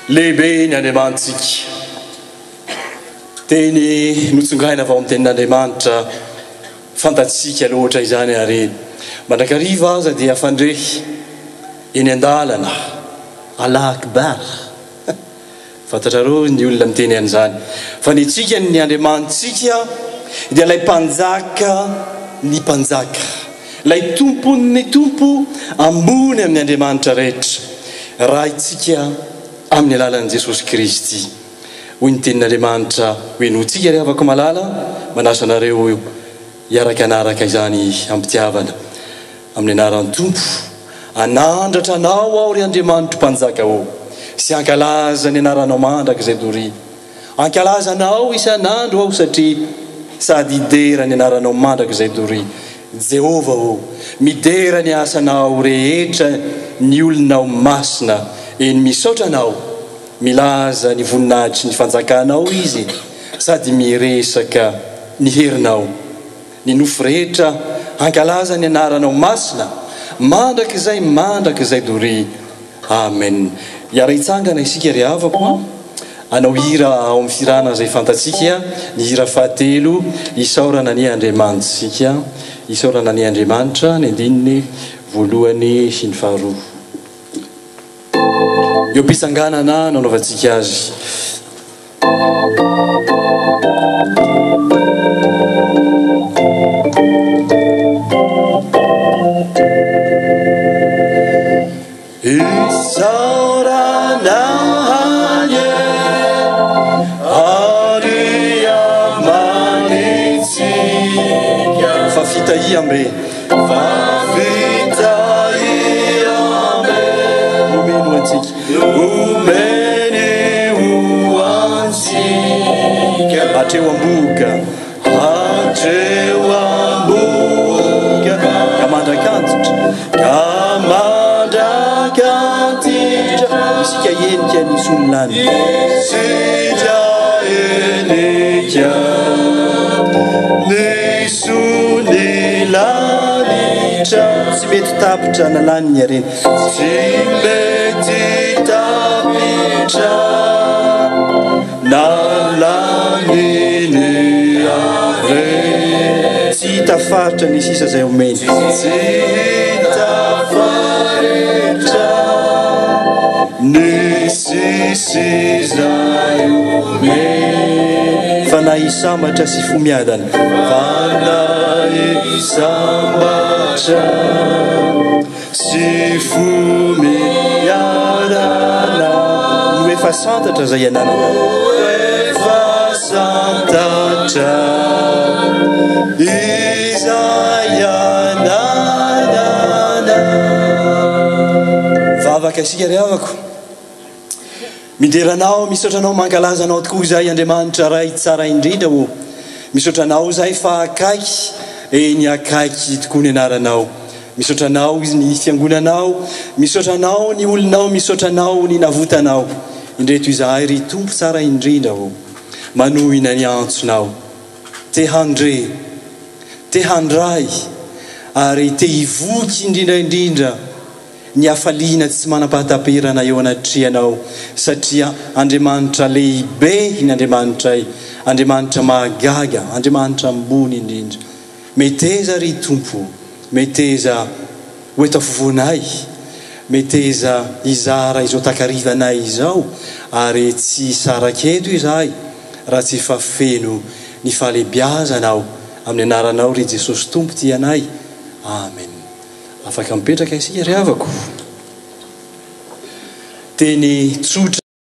lehibe ny Andriamanitsika. Teny notsongaina avao amin'ny tenin'Andriamanitra fantatsika loatra izany ary mandrakariva aza dia fandrehy eny an-dalana Allah akbar. Fantatrareo ny olona miteny an'izany fa ny tsika ny Andriamanitsika dia lay mpanjaka ny mpanjaka, lay tompon'ny tompo ambony amin'ny Andriamanitra rehetra, raha itsika amin'ny alalan'i Jesosy Kristy. Hoy ny tenin'Andriamanitra hoe no tsika ry havako malala manasa anareo hiaraka anaraka izany ampitiavana amin'ny anaran'ny tompo. Anandratra anao aho ry Andriamanitra mpanjaka ao, sy ankalaza ny anaranao mandrakizay dory. Ankalaza anao isan'andro aho satria sady idera ny anaranao mandrakizay dory. Jehova o, midera ny asanao rehetra, ny olonao masina eny misaotra anao, milaza ny voninahitry ny fanjakanao izy, sady miresaka ny herinao. Ny nofo rehetra ankalaza ny anaranao masina mandrakizay dory. Amen. Iara hitsangana isika ry havako, anao hira ao amin'ny firana zay fantatsika, ny hira fahatelo, isaorana ny Andriamanitsika, isaorana ny Andriamanitra, ny andininy voalohany sy ny faharoa. Eo mpisanganana nanaovantsika azy. Ambe atreo amboka kamandrakantitra isika enika ny solonany tsy mety tapitra nalany ny arena, tsy mety tapitra nalany ny arena, tsy tafaritra ny sisa zay omeny, tsy tafaritra ny sisi zay omeny. Fanahy sambatra sy fomiadana, fanahy sambatra sy fomiadana, no efa santatra zay anana, efa santatra izay ananana. Vavaka isika ry havako, mideranao, misaotranao, mankalazanao tokoa izay Andriamanitra ray tsara indrindra o. Misaotranao zay fa akaiky, eny akaiky tokoa ny anaranao. Misaotranao ny fiangonanao, misaotranao ny olonao, misaotranao ny navotanao. Indreto izahay ry tompo tsara indrindra o, manohina ny antsonao, te handre, te handray, ary te hivoky indrindra ny hafaliana tsy manam-pahataperana eo anatrianao, satria Andriamanitra lehibe ny Andriamanitray, Andriamanitra mahagaga, Andriamanitra ambony indrindra. Meteza ry tompo, meteza hoeto afovoanay, meteza izara izao takarivanay izao, ary tsy saraketo izahay raha tsy fafeno ny fahalebiazanao amin'ny anaranao ry Jesosy tompo tianay. Amen. Afaka mipetraka isika ry havako. Teny tsotra